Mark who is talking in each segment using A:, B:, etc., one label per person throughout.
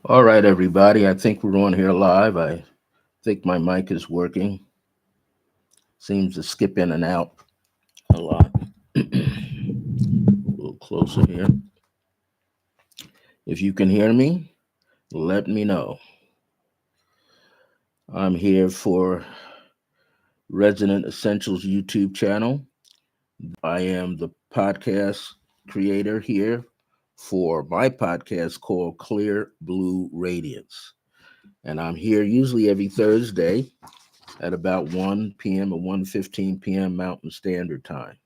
A: All right, everybody. I think we're on here live. I think my mic is working. Seems to skip in and out a lot. A little closer here. If you can hear me, let me know. I'm here for Resonant Essentials YouTube channel. I am the podcast creator here for my podcast called Clear Blue Radiance. And I'm here usually every Thursday at about 1 p.m. or 1:15 p.m. Mountain Standard Time.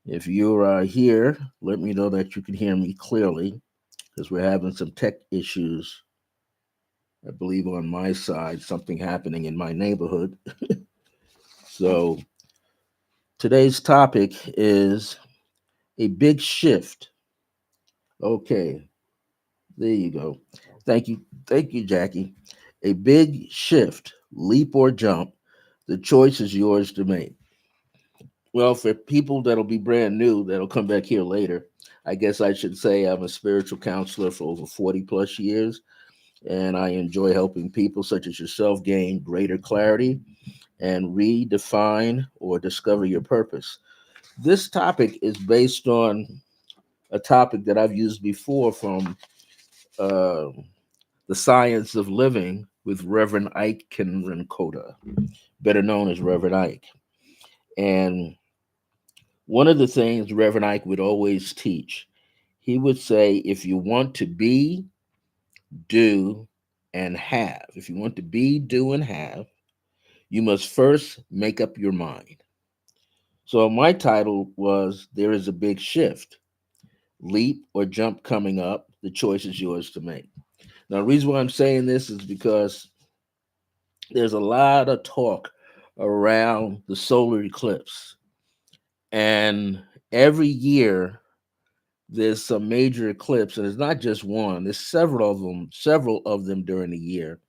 A: If you're here, let me know that you can hear me clearly because we're having some tech issues. I believe on my side, something happening in my neighborhood. So today's topic is a big shift. Okay, there you go. Thank you. Thank you, Jackie. A big shift, leap or jump. The choice is yours to make. Well, for people that'll be brand new, that'll come back here later, I guess I should say I'm a spiritual counselor for over 40 plus years, and I enjoy helping people such as yourself gain greater clarity and redefine or discover your purpose. This topic is based on a topic that I've used before from uh, The Science of Living with Reverend Ike Kenrinkota, better known as Reverend Ike. And one of the things Reverend Ike would always teach, he would say, if you want to be, do, and have, if you want to be, do, and have, you must first make up your mind. So my title was There is a Big Shift, Leap or Jump Coming Up. The choice is yours to make. Now, the reason why I'm saying this is because there's a lot of talk around the solar eclipse. And every year, there's some major eclipse, and it's not just one. There's several of them during the year.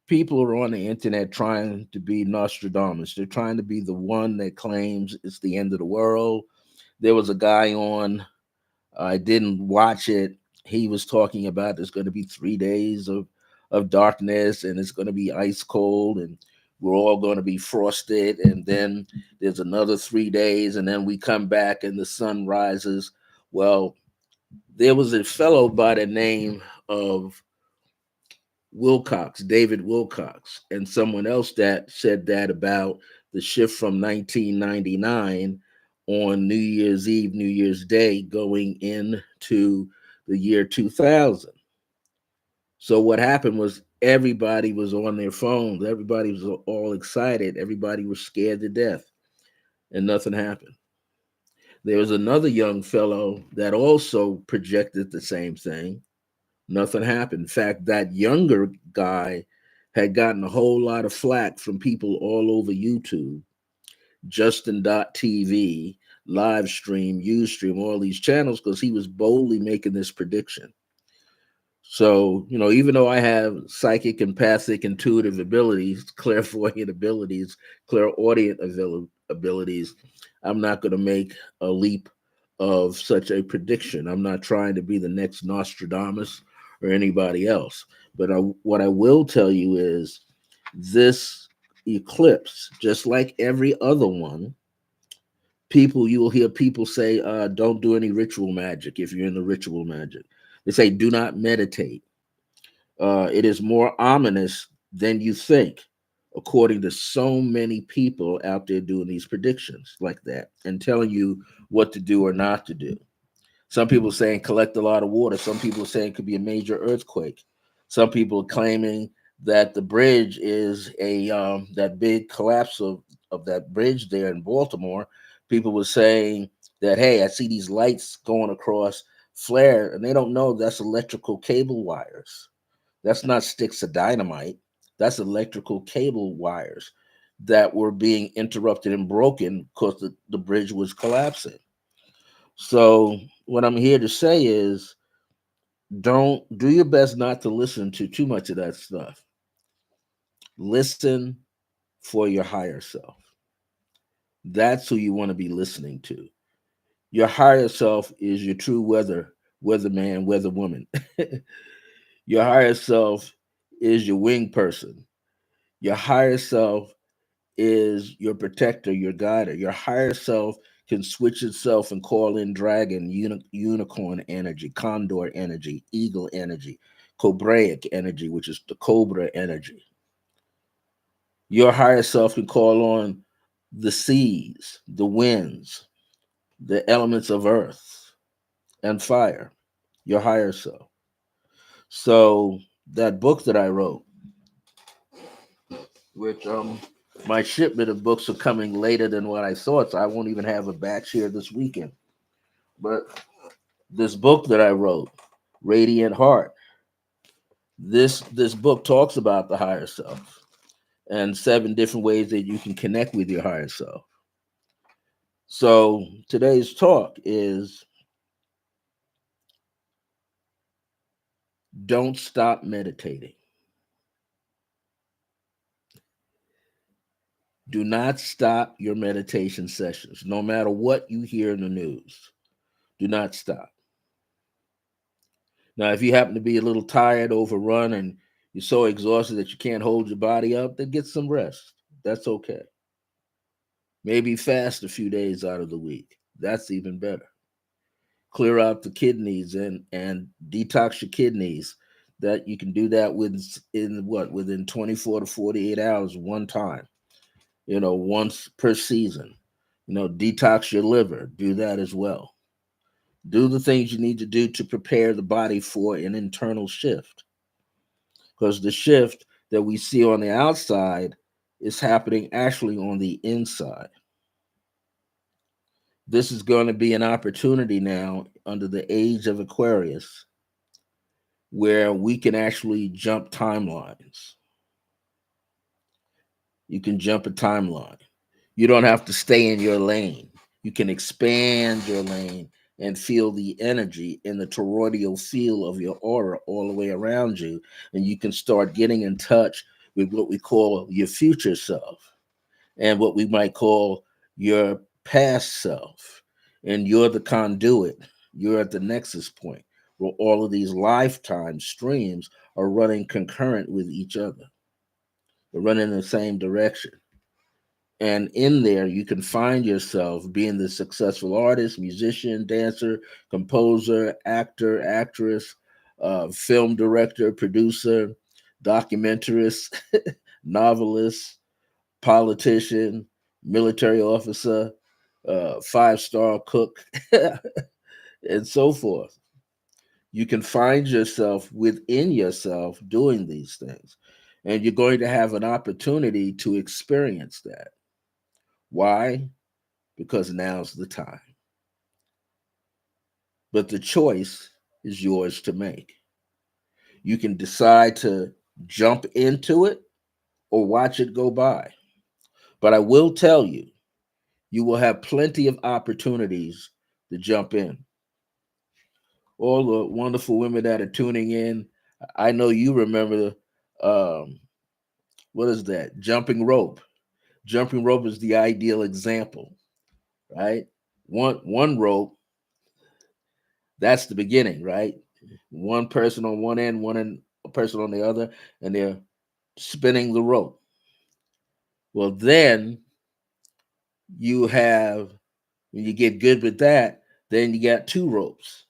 A: People are on the internet trying to be Nostradamus. They're trying to be the one that claims it's the end of the world. There was a guy on, I didn't watch it. He was talking about there's going to be 3 days of darkness and it's going to be ice cold and we're all going to be frosted. And then there's another 3 days and then we come back and the sun rises. Well, there was a fellow by the name of David Wilcox, and someone else that said that about the shift from 1999 on New Year's Eve, New Year's Day, going into the year 2000. So what happened was everybody was on their phones, everybody was all excited, everybody was scared to death, and nothing happened. There was another young fellow that also projected the same thing. Nothing happened. In fact, that younger guy had gotten a whole lot of flack from people all over YouTube, Justin.tv, Livestream, Ustream, all these channels, because he was boldly making this prediction. So, even though I have psychic, empathic, intuitive abilities, clairvoyant abilities, clairaudient abilities, I'm not going to make a leap of such a prediction. I'm not trying to be the next Nostradamus or anybody else. But what I will tell you is this eclipse, just like every other one, you will hear people say, don't do any ritual magic if you're in the ritual magic. They say, do not meditate. It is more ominous than you think, according to so many people out there doing these predictions like that and telling you what to do or not to do. Some people saying collect a lot of water. Some people saying it could be a major earthquake. Some people claiming that the bridge is that big collapse of that bridge there in Baltimore. People were saying that, hey, I see these lights going across flare, and they don't know that's electrical cable wires. That's not sticks of dynamite. That's electrical cable wires that were being interrupted and broken because the bridge was collapsing. So what I'm here to say is don't do your best not to listen to too much of that stuff. Listen for your higher self. That's who you want to be listening to. Your higher self is your true weatherman, weather woman. Your higher self is your wing person. Your higher self is your protector, your guider. Your higher self can switch itself and call in dragon, unicorn energy, condor energy, eagle energy, cobraic energy, which is the cobra energy. Your higher self can call on the seas, the winds, the elements of earth and fire, your higher self. So that book that I wrote, which my shipment of books are coming later than what I thought, so I won't even have a batch here this weekend. But this book that I wrote, Radiant Heart, this book talks about the higher self and 7 different ways that you can connect with your higher self. So today's talk is don't stop meditating. Do not stop your meditation sessions, no matter what you hear in the news. Do not stop. Now, if you happen to be a little tired, overrun, and you're so exhausted that you can't hold your body up, then get some rest. That's okay. Maybe fast a few days out of the week. That's even better. Clear out the kidneys and detox your kidneys. That you can do that within 24 to 48 hours, one time. Once per season. Detox your liver. Do that as well. Do the things you need to do to prepare the body for an internal shift. Because the shift that we see on the outside is happening actually on the inside. This is going to be an opportunity now under the age of Aquarius where we can actually jump timelines. You can jump a timeline. You don't have to stay in your lane. You can expand your lane and feel the energy in the toroidal field of your aura all the way around you. And you can start getting in touch with what we call your future self and what we might call your past self. And you're the conduit. You're at the nexus point where all of these lifetime streams are running concurrent with each other. They're running in the same direction. And in there, you can find yourself being the successful artist, musician, dancer, composer, actor, actress, film director, producer, documentarist, novelist, politician, military officer, 5-star cook, and so forth. You can find yourself within yourself doing these things. And you're going to have an opportunity to experience that. Why? Because now's the time. But the choice is yours to make. You can decide to jump into it or watch it go by. But I will tell you, you will have plenty of opportunities to jump in. All the wonderful women that are tuning in, I know you remember what is that? Jumping rope. Jumping rope is the ideal example, right? One rope, that's the beginning, right? One person on one end, a person on the other, and they're spinning the rope. Well, then you have, when you get good with that, then you got 2 ropes.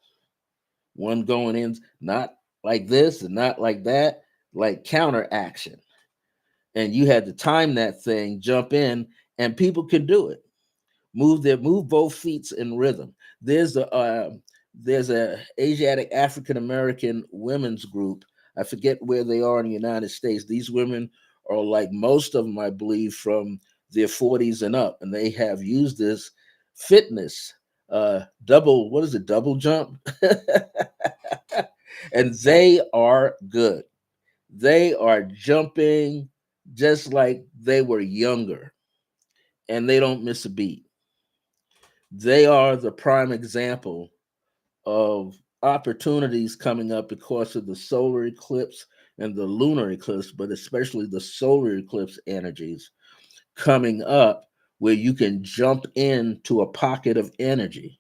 A: One going in, not like this and not like that, like counter action. And you had to time that thing, jump in, and people could do it. Move both feet in rhythm. There's a Asiatic African American women's group. I forget where they are in the United States. These women are, like most of them, I believe, from their 40s and up, and they have used this fitness double jump, and they are good. They are jumping just like they were younger, and they don't miss a beat. They are the prime example of opportunities coming up because of the solar eclipse and the lunar eclipse, but especially the solar eclipse energies coming up where you can jump into a pocket of energy.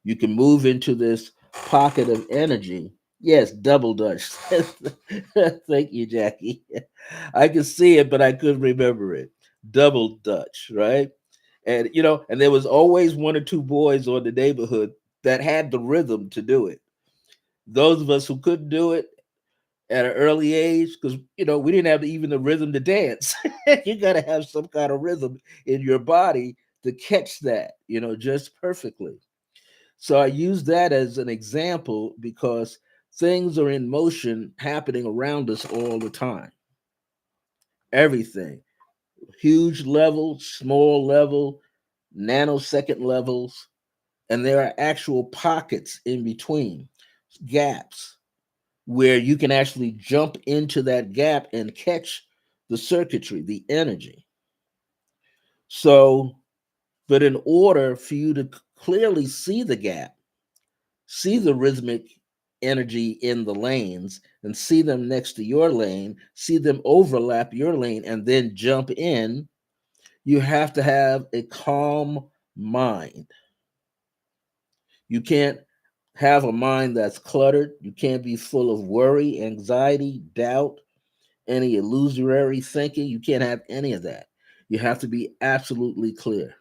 A: You can move into this pocket of energy Yes, double Dutch. Thank you, Jackie. I could see it, but I couldn't remember it. Double Dutch, right? And and there was always one or two boys on the neighborhood that had the rhythm to do it. Those of us who couldn't do it at an early age, because we didn't have even the rhythm to dance. You got to have some kind of rhythm in your body to catch that, just perfectly. So I use that as an example because things are in motion happening around us all the time. Everything, huge level, small level, nanosecond levels, and there are actual pockets in between, gaps, where you can actually jump into that gap and catch the circuitry, the energy. So, but in order for you to clearly see the gap, see the rhythmic energy in the lanes, and see them next to your lane, see them overlap your lane, and then jump in, you have to have a calm mind. You can't have a mind that's cluttered. You can't be full of worry, anxiety, doubt, any illusory thinking. You can't have any of that. You have to be absolutely clear.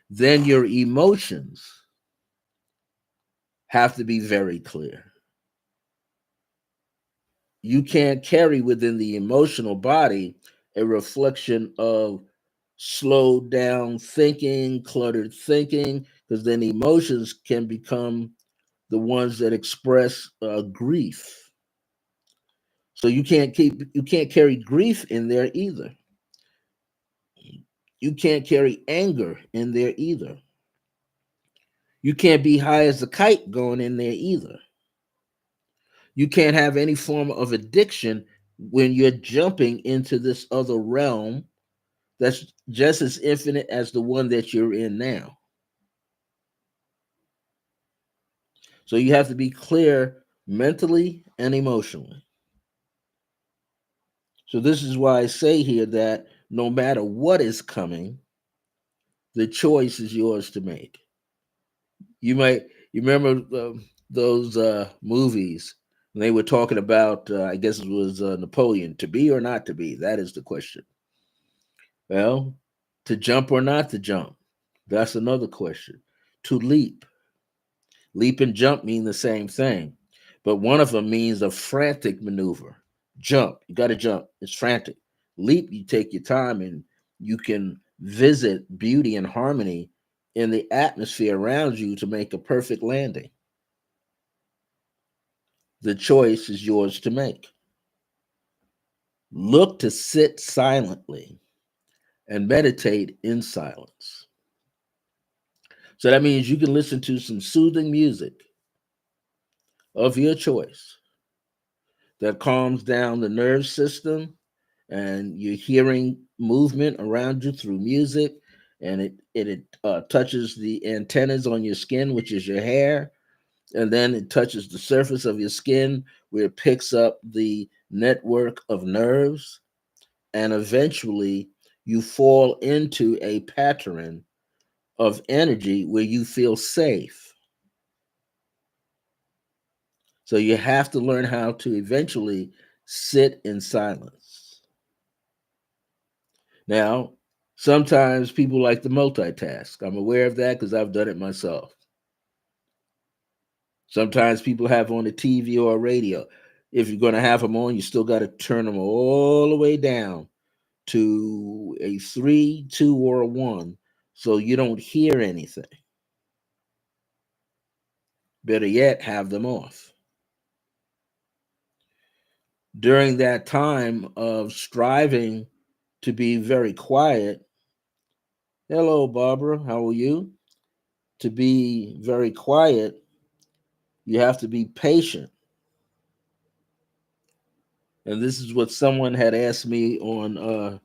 A: Then your emotions have to be very clear. You can't carry within the emotional body a reflection of slowed down thinking, cluttered thinking, because then emotions can become the ones that express grief. So you can't carry grief in there either. You can't carry anger in there either. You can't be high as a kite going in there either. You can't have any form of addiction when you're jumping into this other realm that's just as infinite as the one that you're in now. So you have to be clear mentally and emotionally. So this is why I say here that no matter what is coming, the choice is yours to make. You remember those movies when they were talking about I guess it was Napoleon, to be or not to be. That is the question. Well, to jump or not to jump. That's another question. To leap. Leap and jump mean the same thing, but one of them means a frantic maneuver. Jump, you got to jump. It's frantic. Leap, you take your time and you can visit beauty and harmony in the atmosphere around you to make a perfect landing. The choice is yours to make. Look to sit silently and meditate in silence. So that means you can listen to some soothing music of your choice that calms down the nerve system, and you're hearing movement around you through music, and it touches the antennas on your skin, which is your hair, and then it touches the surface of your skin where it picks up the network of nerves, and eventually you fall into a pattern of energy where you feel safe. So you have to learn how to eventually sit in silence. Now, sometimes people like to multitask. I'm aware of that because I've done it myself. Sometimes people have on the TV or radio. If you're going to have them on, you still got to turn them all the way down to a three, two, or a one so you don't hear anything. Better yet, have them off. During that time of striving to be very quiet, hello, Barbara, how are you? To be very quiet, you have to be patient. And this is what someone had asked me on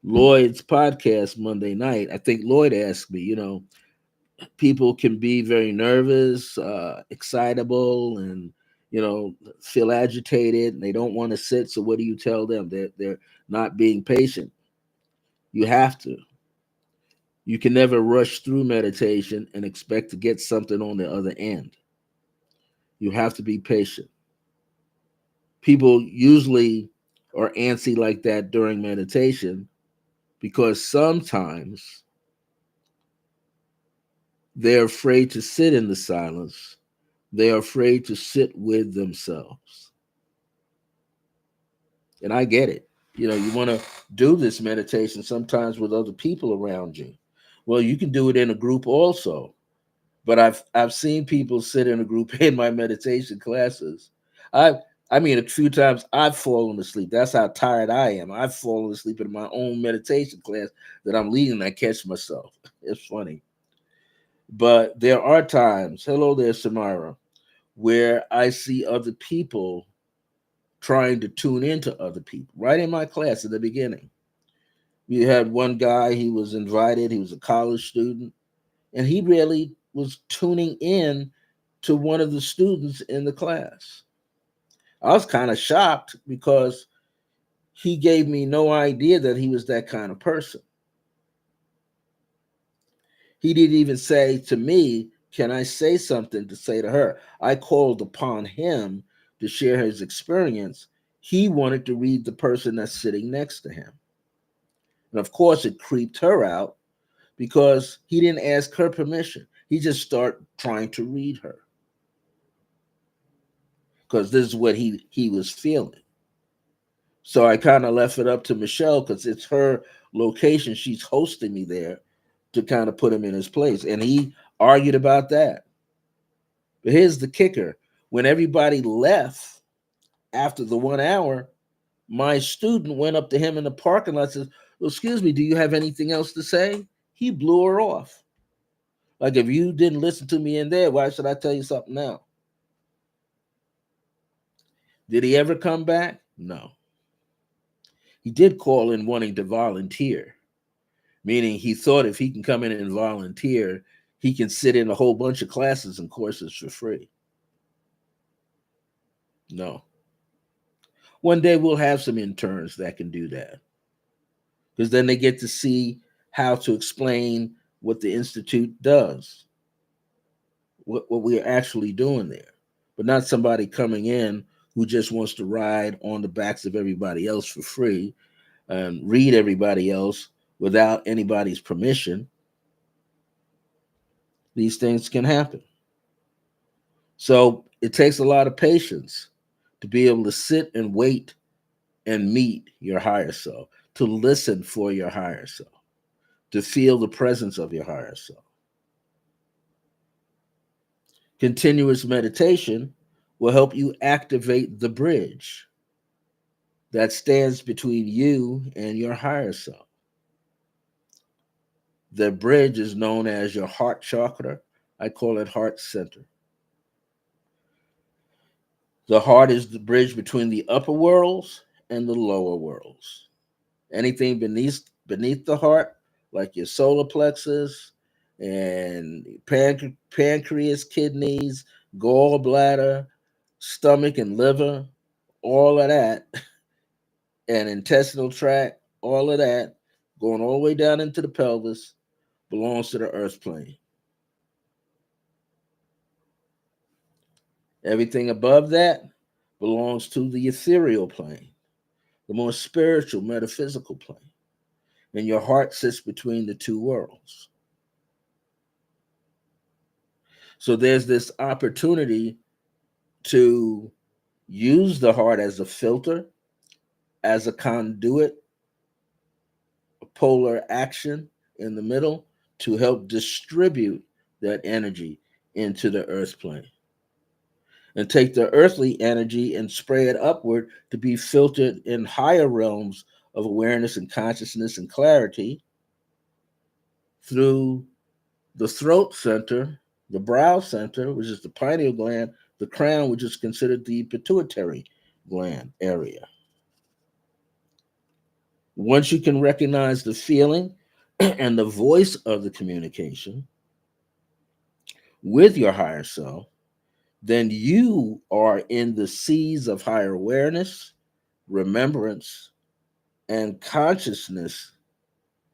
A: Lloyd's podcast Monday night. I think Lloyd asked me, people can be very nervous, excitable, and feel agitated, and they don't want to sit. So what do you tell them? They're not being patient. You have to. You can never rush through meditation and expect to get something on the other end. You have to be patient. People usually are antsy like that during meditation because sometimes they're afraid to sit in the silence. They're afraid to sit with themselves. And I get it. You want to do this meditation sometimes with other people around you. Well, you can do it in a group also. But I've seen people sit in a group in my meditation classes. I I mean, a few times I've fallen asleep. That's how tired I am. I've fallen asleep in my own meditation class that I'm leading. And I catch myself. It's funny. But there are times, hello there, Samira, where I see other people trying to tune into other people. Right in my class at the beginning, we had one guy. He was invited. He was a college student, and he really was tuning in to one of the students in the class. I was kind of shocked because he gave me no idea that he was that kind of person. He didn't even say to me, "Can I say something to say to her?" I called upon him to share his experience. He wanted to read the person that's sitting next to him. And of course, it creeped her out because he didn't ask her permission. He just started trying to read her because this is what he was feeling. So I kind of left it up to Michelle because it's her location. She's hosting me there to kind of put him in his place. And he argued about that. But here's the kicker: when everybody left after the 1 hour, my student went up to him in the parking lot and says, "Well, excuse me, do you have anything else to say?" He blew her off. Like, if you didn't listen to me in there, why should I tell you something now? Did he ever come back? No. He did call in wanting to volunteer, meaning he thought if he can come in and volunteer, he can sit in a whole bunch of classes and courses for free. No. One day we'll have some interns that can do that because then they get to see how to explain what the Institute does, what we're actually doing there, but not somebody coming in who just wants to ride on the backs of everybody else for free and read everybody else without anybody's permission. These things can happen. So it takes a lot of patience to be able to sit and wait and meet your higher self, to listen for your higher self, to feel the presence of your higher self. Continuous meditation will help you activate the bridge that stands between you and your higher self. The bridge is known as your heart chakra. I call it heart center. The heart is the bridge between the upper worlds and the lower worlds. Anything beneath the heart, like your solar plexus and pancreas, kidneys, gallbladder, stomach and liver, all of that, and intestinal tract, all of that, going all the way down into the pelvis, belongs to the earth plane. Everything above that belongs to the ethereal plane, the more spiritual, metaphysical plane. And your heart sits between the two worlds. So there's this opportunity to use the heart as a filter, as a conduit, a polar action in the middle to help distribute that energy into the earth plane. And take the earthly energy and spray it upward to be filtered in higher realms of awareness and consciousness and clarity through the throat center, the brow center, which is the pineal gland, the crown, which is considered the pituitary gland area. Once you can recognize the feeling and the voice of the communication with your higher self, then you are in the seas of higher awareness, remembrance, and consciousness,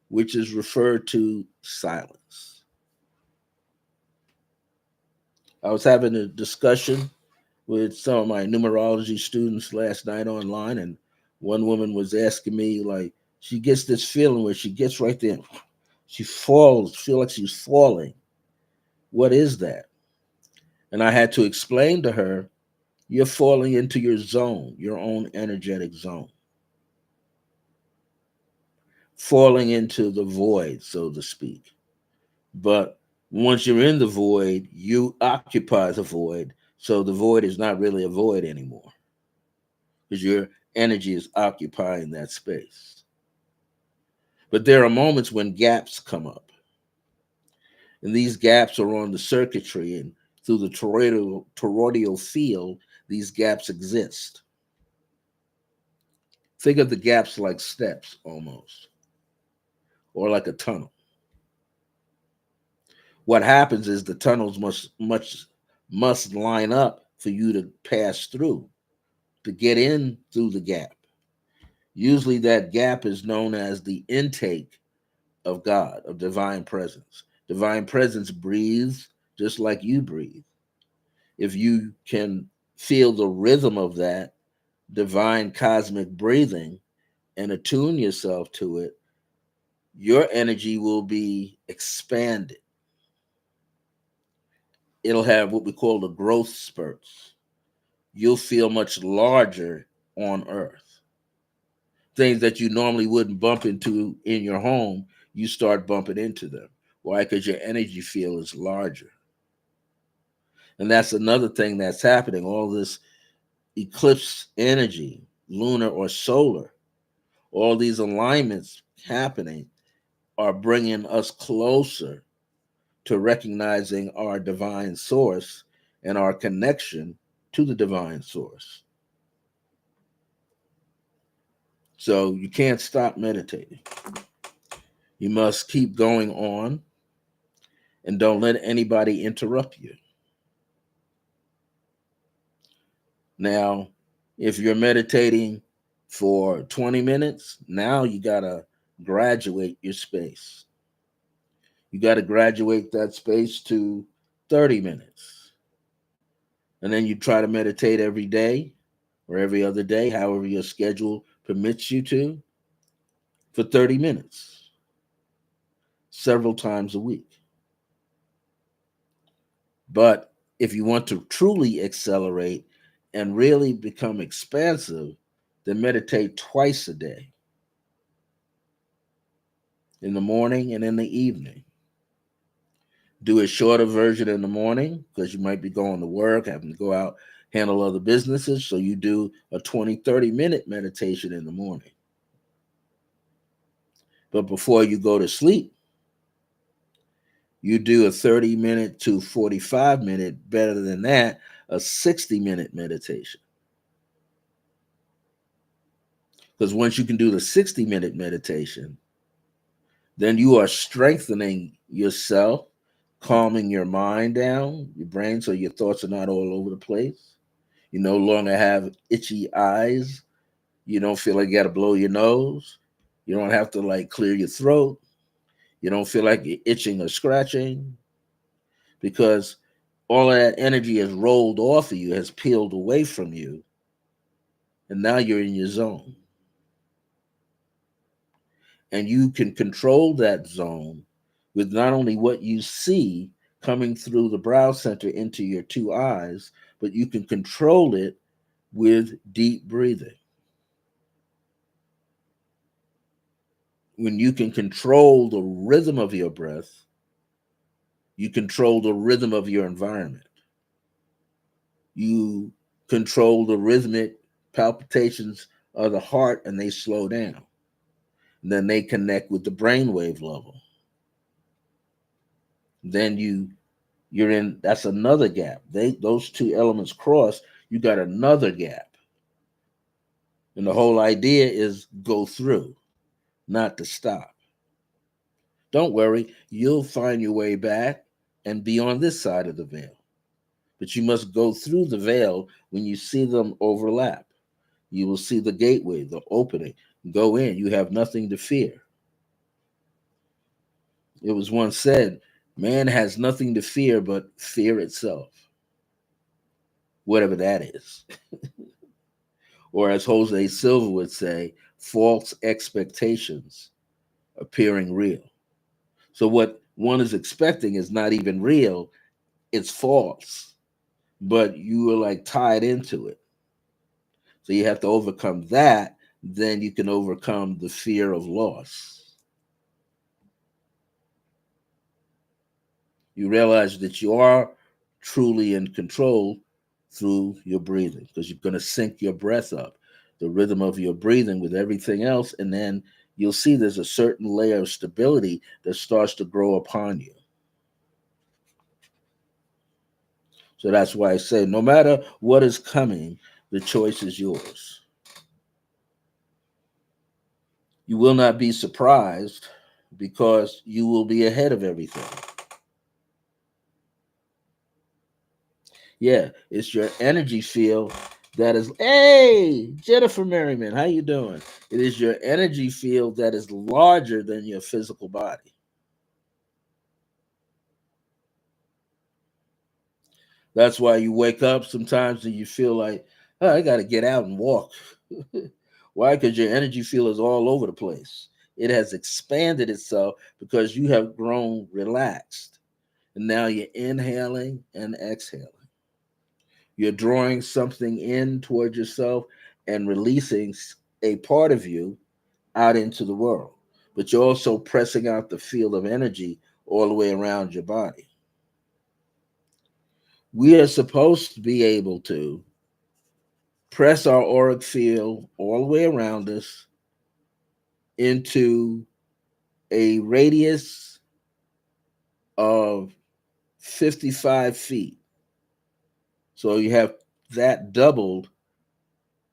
A: which is referred to silence. I was having a discussion with some of my numerology students last night online, and one woman was asking me, like, she gets this feeling where she gets right there, she falls, feel like she's falling. What is that? And I had to explain to her, you're falling into your zone, your own energetic zone, falling into the void, so to speak. But once you're in the void, you occupy the void. So the void is not really a void anymore because your energy is occupying that space. But there are moments when gaps come up, and these gaps are on the circuitry, and through the toroidal field, these gaps exist. Think of the gaps like steps almost, or like a tunnel. What happens is the tunnels must line up for you to pass through, to get in through the gap. Usually that gap is known as the intake of God, of divine presence. Divine presence breathes just like you breathe. If you can feel the rhythm of that divine cosmic breathing and attune yourself to it, your energy will be expanded. It'll have what we call the growth spurts. You'll feel much larger on earth. Things that you normally wouldn't bump into in your home, you start bumping into them. Why? Because your energy field is larger. And that's another thing that's happening. All this eclipse energy, lunar or solar, all these alignments happening are bringing us closer to recognizing our divine source and our connection to the divine source. So you can't stop meditating. You must keep going on and don't let anybody interrupt you. Now, if you're meditating for 20 minutes, now you got to graduate your space. You got to graduate that space to 30 minutes. And then you try to meditate every day or every other day, however your schedule permits you to, for 30 minutes, several times a week. But if you want to truly accelerate and really become expansive, then meditate twice a day, in the morning and in the evening. Do a shorter version in the morning because you might be going to work, having to go out, handle other businesses. So you do a 20, 30-minute meditation in the morning. But before you go to sleep, you do a 30-minute to 45-minute, better than that, a 60-minute meditation. Because once you can do the 60-minute meditation, then you are strengthening yourself, calming your mind down, your brain, so your thoughts are not all over the place. You no longer have itchy eyes. You don't feel like you got to blow your nose. You don't have to like clear your throat. You don't feel like you're itching or scratching because all of that energy has rolled off of you, has peeled away from you, and now you're in your zone. And you can control that zone with not only what you see coming through the brow center into your two eyes, but you can control it with deep breathing. When you can control the rhythm of your breath, you control the rhythm of your environment. You control the rhythmic palpitations of the heart and they slow down. And then they connect with the brainwave level. Then you're in, that's another gap. Those two elements cross, you got another gap. And the whole idea is go through, not to stop. Don't worry, you'll find your way back and be on this side of the veil. But you must go through the veil when you see them overlap. You will see the gateway, the opening. Go in. You have nothing to fear. It was once said, man has nothing to fear but fear itself. whatever that is. Or as Jose Silva would say, false expectations appearing real. So what one is expecting is not even real, it's false, but you are like tied into it. So you have to overcome that, then you can overcome the fear of loss. You realize that you are truly in control through your breathing because you're going to sync your breath up, the rhythm of your breathing with everything else, and then you'll see there's a certain layer of stability that starts to grow upon you. So that's why I say no matter what is coming, the choice is yours. You will not be surprised because you will be ahead of everything. Yeah, it's your energy field that is, hey, Jennifer Merriman, how you doing? It is your energy field that is larger than your physical body. That's why you wake up sometimes and you feel like, oh, I got to get out and walk. Why? Because your energy field is all over the place. It has expanded itself because you have grown relaxed. And now you're inhaling and exhaling. You're drawing something in towards yourself and releasing a part of you out into the world. But you're also pressing out the field of energy all the way around your body. We are supposed to be able to press our auric field all the way around us into a radius of 55 feet. So you have that doubled.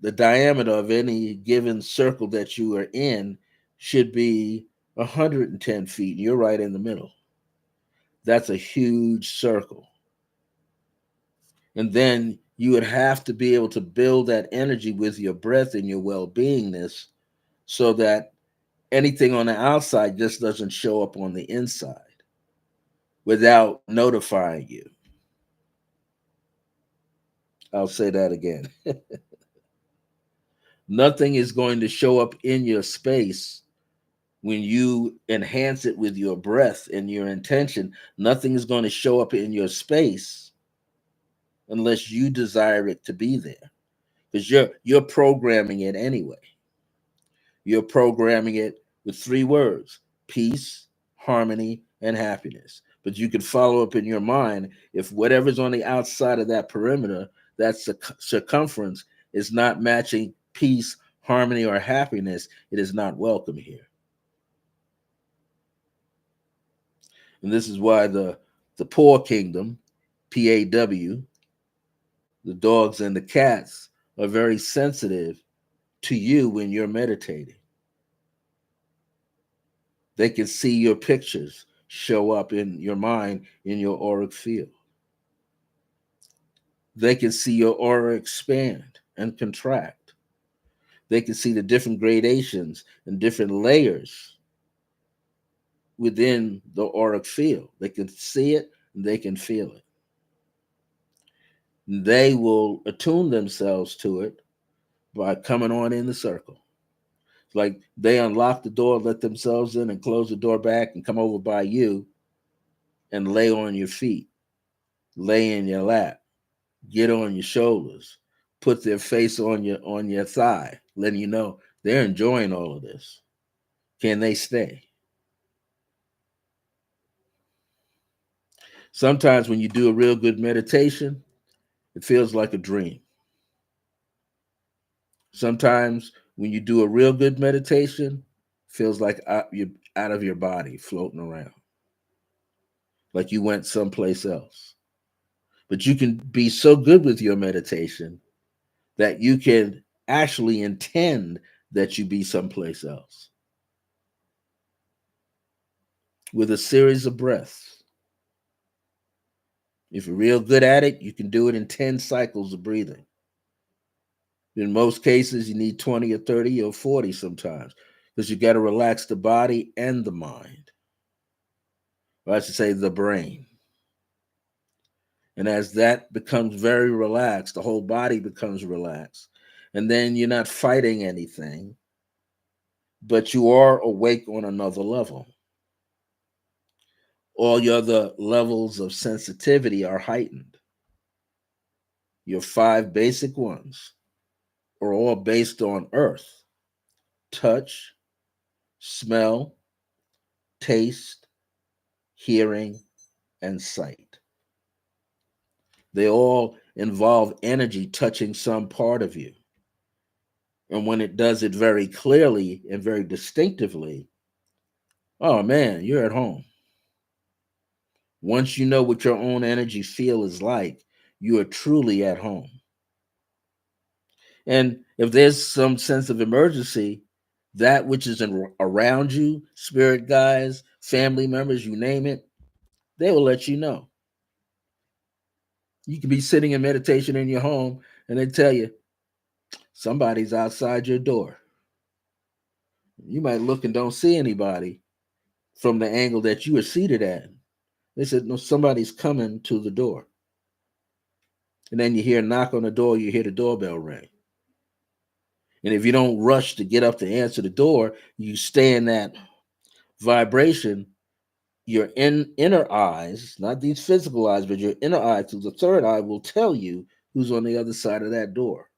A: The diameter of any given circle that you are in should be 110 feet. You're right in the middle. That's a huge circle. And then you would have to be able to build that energy with your breath and your well beingness so that anything on the outside just doesn't show up on the inside without notifying you. I'll say that again. Nothing is going to show up in your space when you enhance it with your breath and your intention. Nothing is going to show up in your space unless you desire it to be there because you're programming it anyway. You're programming it with three words: peace, harmony, and happiness. But you can follow up in your mind if whatever's on the outside of that perimeter, that circumference, is not matching peace, harmony, or happiness, it is not welcome here. And this is why the poor kingdom, PAW, the dogs and the cats, are very sensitive to you when you're meditating. They can see your pictures show up in your mind, in your auric field. They can see your aura expand and contract. They can see the different gradations and different layers within the auric field. They can see it and they can feel it. They will attune themselves to it by coming on in the circle. Like they unlock the door, let themselves in, and close the door back and come over by you and lay on your feet, lay in your lap, get on your shoulders, put their face on your thigh, letting you know they're enjoying all of this. Can they stay? Sometimes when you do a real good meditation, it feels like a dream. Sometimes when you do a real good meditation, it feels like you're out of your body, floating around, like you went someplace else. But you can be so good with your meditation that you can actually intend that you be someplace else with a series of breaths. If you're real good at it, you can do it in 10 cycles of breathing. In most cases, you need 20 or 30 or 40 sometimes because you got to relax the body and the mind. Or I should say the brain. And as that becomes very relaxed, the whole body becomes relaxed. And then you're not fighting anything, but you are awake on another level. All your other levels of sensitivity are heightened. Your five basic ones are all based on earth: touch, smell, taste, hearing, and sight. They all involve energy touching some part of you. And when it does it very clearly and very distinctively, oh man, you're at home. Once you know what your own energy feel is like, you are truly at home. And if there's some sense of emergency, that which is around you, spirit guides, family members, you name it, they will let you know. You could be sitting in meditation in your home and they tell you somebody's outside your door. You might look and don't see anybody from the angle that you are seated at. They said, no, somebody's coming to the door. And then you hear a knock on the door, you hear the doorbell ring. And if you don't rush to get up to answer the door, you stay in that vibration. Your inner eyes, not these physical eyes, but your inner eye through the third eye will tell you who's on the other side of that door.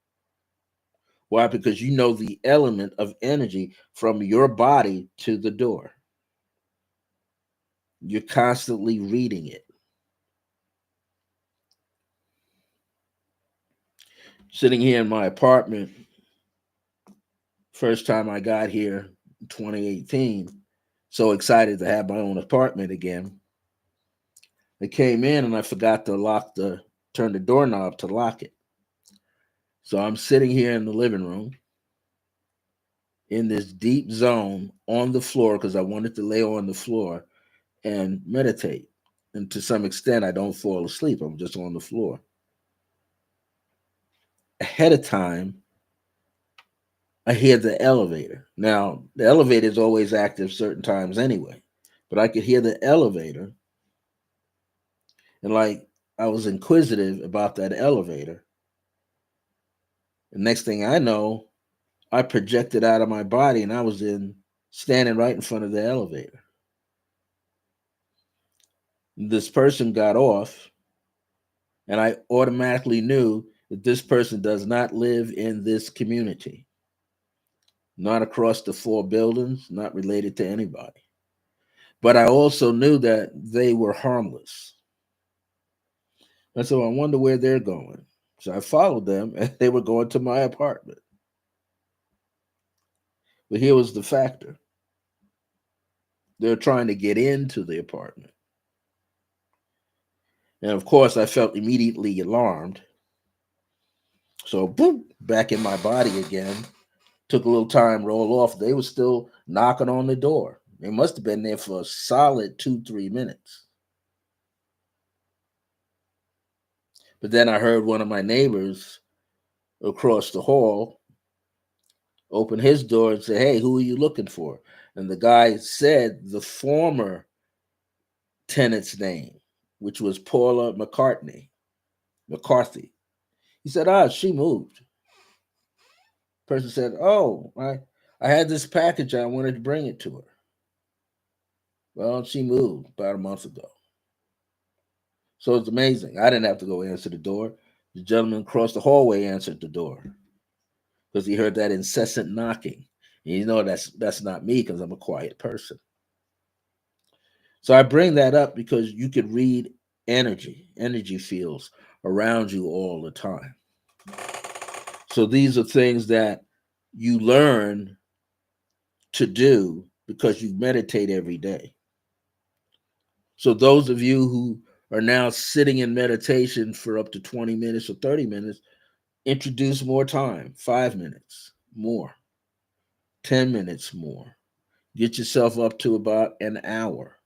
A: Why? Because you know the element of energy from your body to the door. You're constantly reading it. Sitting here in my apartment, first time I got here in 2018, so excited to have my own apartment again. I came in and I forgot to turn the doorknob to lock it. So I'm sitting here in the living room in this deep zone on the floor because I wanted to lay on the floor and meditate. And to some extent, I don't fall asleep. I'm just on the floor. Ahead of time, I hear the elevator. Now, the elevator is always active certain times anyway, but I could hear the elevator. And like I was inquisitive about that elevator. The next thing I know, I projected out of my body and I was standing right in front of the elevator. This person got off, and I automatically knew that this person does not live in this community, not across the four buildings, not related to anybody. But I also knew that they were harmless. And so I wonder where they're going. So I followed them, and they were going to my apartment. But here was the factor: they're trying to get into the apartment. And of course, I felt immediately alarmed. So, boom, back in my body again. Took a little time, roll off. They were still knocking on the door. They must have been there for a solid 2-3 minutes. But then I heard one of my neighbors across the hall open his door and say, "Hey, who are you looking for?" And the guy said the former tenant's name, which was Paula McCarthy. He said, she moved. Person said, "Oh, I had this package. I wanted to bring it to her." Well, she moved about a month ago. So it's amazing. I didn't have to go answer the door. The gentleman across the hallway answered the door because he heard that incessant knocking. And you know that's not me because I'm a quiet person. So I bring that up because you could read energy fields around you all the time. So these are things that you learn to do because you meditate every day. So those of you who are now sitting in meditation for up to 20 minutes or 30 minutes, introduce more time, 5 minutes more, 10 minutes more. Get yourself up to about an hour.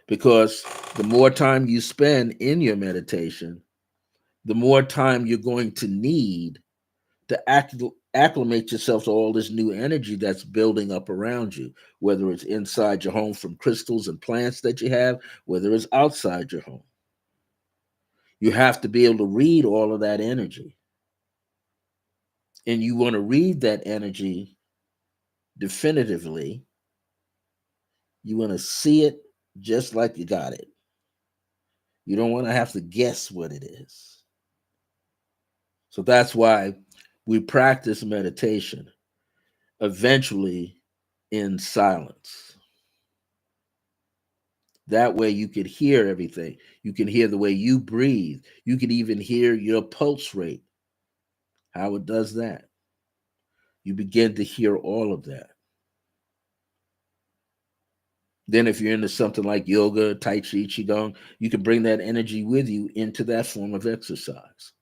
A: Because the more time you spend in your meditation, the more time you're going to need to acclimate yourself to all this new energy that's building up around you, whether it's inside your home from crystals and plants that you have, whether it's outside your home. You have to be able to read all of that energy. And you want to read that energy definitively. You want to see it just like you got it. You don't want to have to guess what it is. So that's why we practice meditation eventually in silence. That way you could hear everything. You can hear the way you breathe. You can even hear your pulse rate, how it does that. You begin to hear all of that. Then if you're into something like yoga, tai chi, qigong, you can bring that energy with you into that form of exercise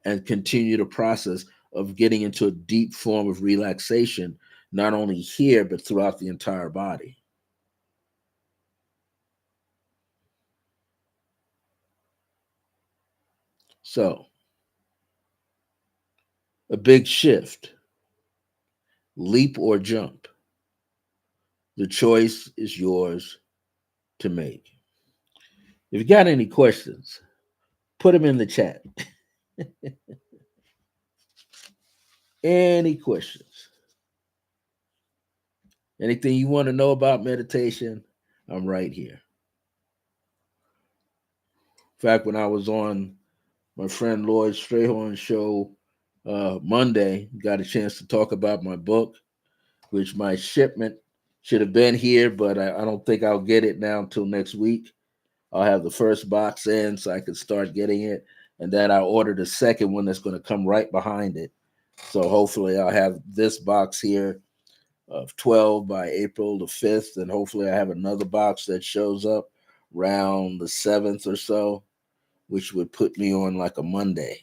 A: and continue the process of getting into a deep form of relaxation, not only here, but throughout the entire body. So, a big shift, leap or jump. The choice is yours to make. If you got any questions, put them in the chat. Any questions? Anything you want to know about meditation, I'm right here. In fact, when I was on my friend Lloyd Strayhorn's show Monday, got a chance to talk about my book, which my shipment should have been here, but I don't think I'll get it now until next week. I'll have the first box in so I can start getting it. And then I ordered a second one that's going to come right behind it. So hopefully I'll have this box here of 12 by April the 5th. And hopefully I have another box that shows up around the 7th or so, which would put me on like a Monday.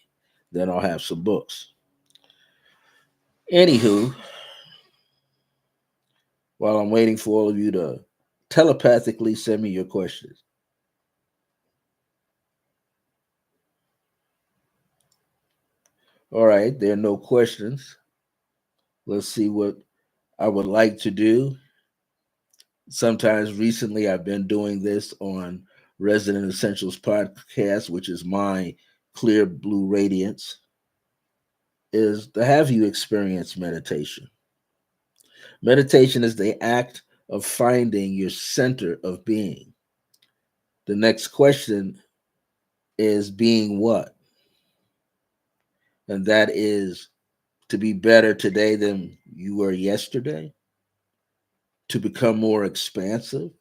A: Then I'll have some books. Anywho, while I'm waiting for all of you to telepathically send me your questions. All right, there are no questions. Let's see what I would like to do. Sometimes recently I've been doing this on Resonant Essentials podcast, which is my clear blue radiance, is to have you experience meditation. Meditation is the act of finding your center of being. The next question is being what? And that is to be better today than you were yesterday, to become more expansive,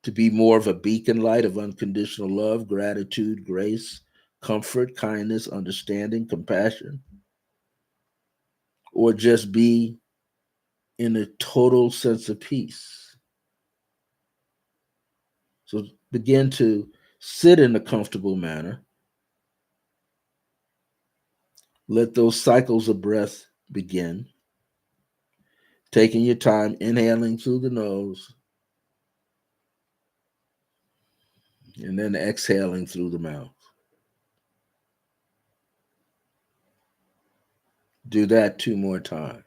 A: to be more of a beacon light of unconditional love, gratitude, grace, comfort, kindness, understanding, compassion, or just be in a total sense of peace. So begin to sit in a comfortable manner. Let those cycles of breath begin. Taking your time, inhaling through the nose, and then exhaling through the mouth. Do that 2 more times.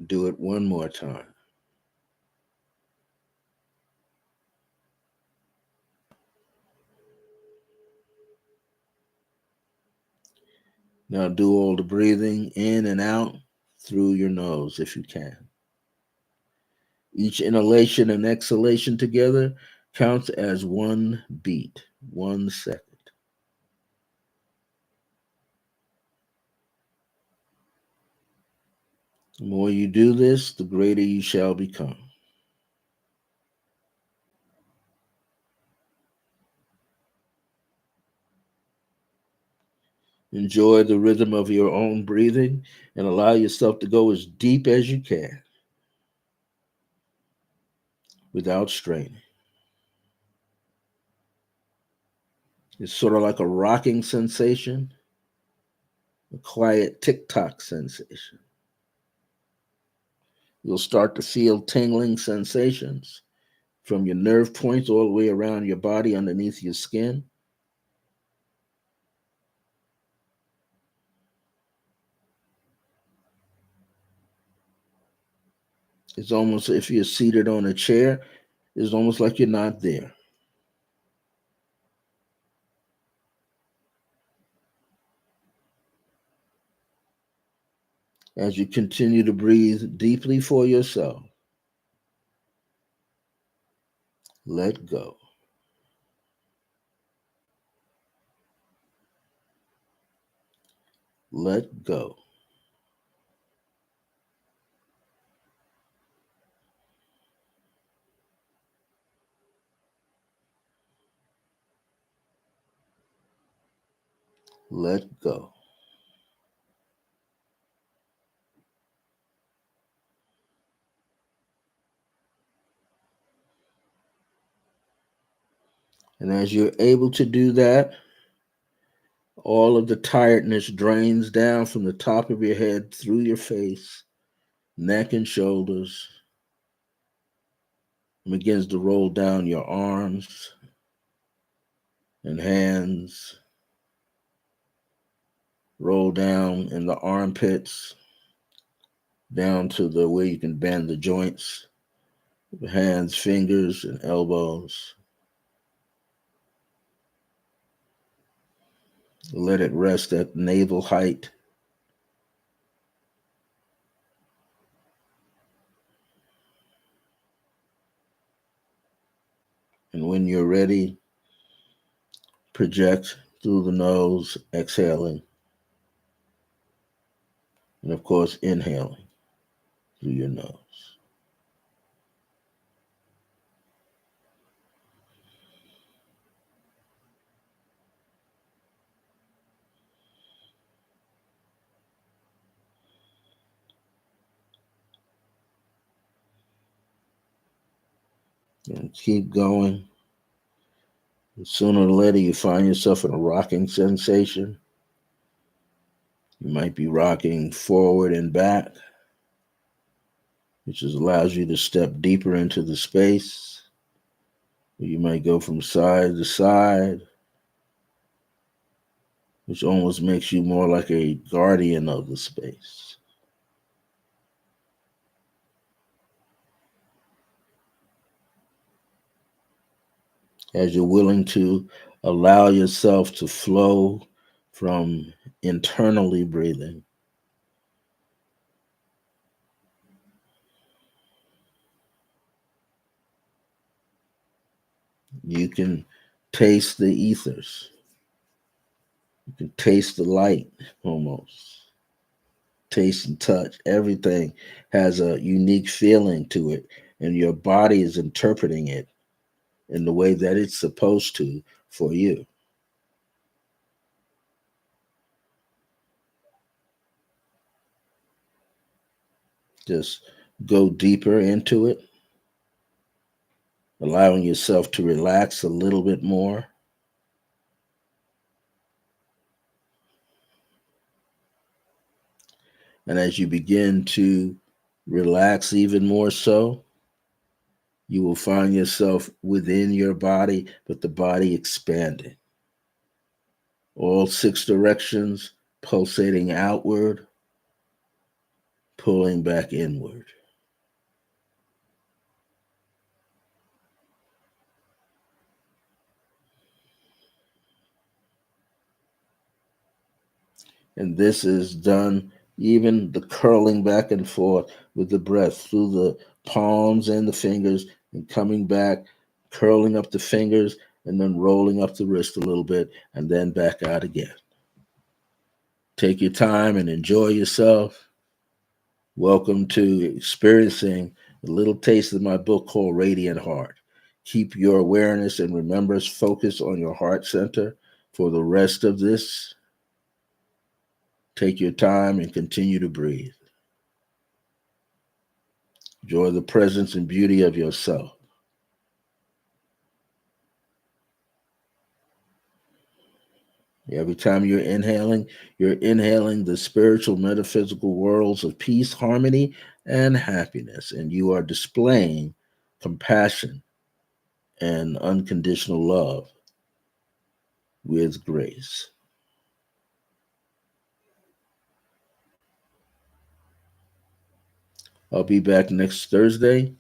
A: Do it 1 more time. Now do all the breathing in and out through your nose if you can. Each inhalation and exhalation together counts as 1 beat, 1 second. The more you do this, the greater you shall become. Enjoy the rhythm of your own breathing and allow yourself to go as deep as you can without straining. It's sort of like a rocking sensation, a quiet tick-tock sensation. You'll start to feel tingling sensations from your nerve points all the way around your body underneath your skin. It's almost if you're seated on a chair, it's almost like you're not there. As you continue to breathe deeply for yourself, let go. Let go. Let go. And as you're able to do that, all of the tiredness drains down from the top of your head through your face, neck, and shoulders, and begins to roll down your arms and hands, roll down in the armpits, down to the where you can bend the joints, hands, fingers, and elbows. Let it rest at navel height. And when you're ready, project through the nose, exhaling. And of course, inhaling through your nose. And keep going. And sooner or later, you find yourself in a rocking sensation. You might be rocking forward and back, which allows you to step deeper into the space. You might go from side to side, which almost makes you more like a guardian of the space. As you're willing to allow yourself to flow from internally breathing, you can taste the ethers. You can taste the light almost. Taste and touch. Everything has a unique feeling to it, and your body is interpreting it in the way that it's supposed to for you. Just go deeper into it, allowing yourself to relax a little bit more. And as you begin to relax even more so, you will find yourself within your body, but the body expanding. All six directions pulsating outward, pulling back inward. And this is done even the curling back and forth with the breath through the palms and the fingers and coming back, curling up the fingers and then rolling up the wrist a little bit and then back out again. Take your time and enjoy yourself. Welcome to experiencing a little taste of my book called Radiant Heart. Keep your awareness and remembrance focused on your heart center for the rest of this. Take your time and continue to breathe. Enjoy the presence and beauty of yourself. Every time you're inhaling the spiritual, metaphysical worlds of peace, harmony, and happiness, and you are displaying compassion and unconditional love with grace. I'll be back next Thursday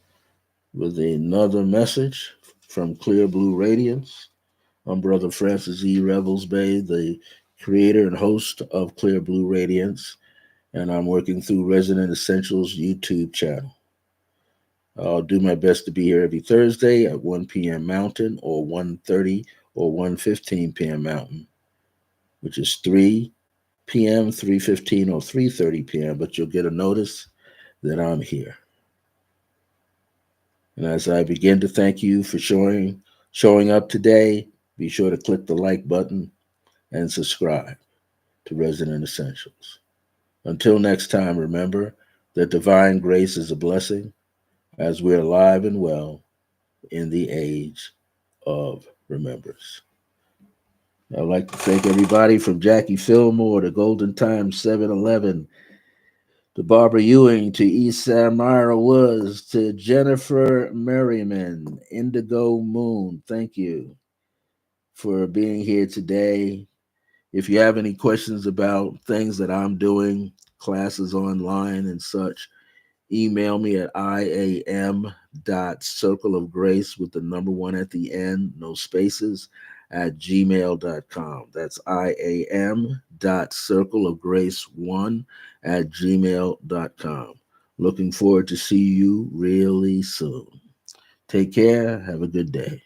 A: with another message from Clear Blue Radiance. I'm Brother Francis E. Revels-Bey, the creator and host of Clear Blue Radiance, and I'm working through Resonant Essentials YouTube channel. I'll do my best to be here every Thursday at 1 p.m. Mountain or 1:30 or 1:15 p.m. Mountain, which is 3 p.m., 3:15, or 3:30 p.m., but you'll get a notice that I'm here. And as I begin to thank you for showing up today, be sure to click the like button and subscribe to Resonant Essentials. Until next time, remember that divine grace is a blessing as we're alive and well in the age of remembrance. I'd like to thank everybody from Jackie Fillmore to Golden Time 7-Eleven to Barbara Ewing to East Samara Woods to Jennifer Merriman, Indigo Moon. Thank you for being here today. If you have any questions about things that I'm doing, classes online and such, email me at iam.circleofgrace with the number one at the end, no spaces, at gmail.com. That's iam.circleofgrace1 at gmail.com. Looking forward to see you really soon. Take care. Have a good day.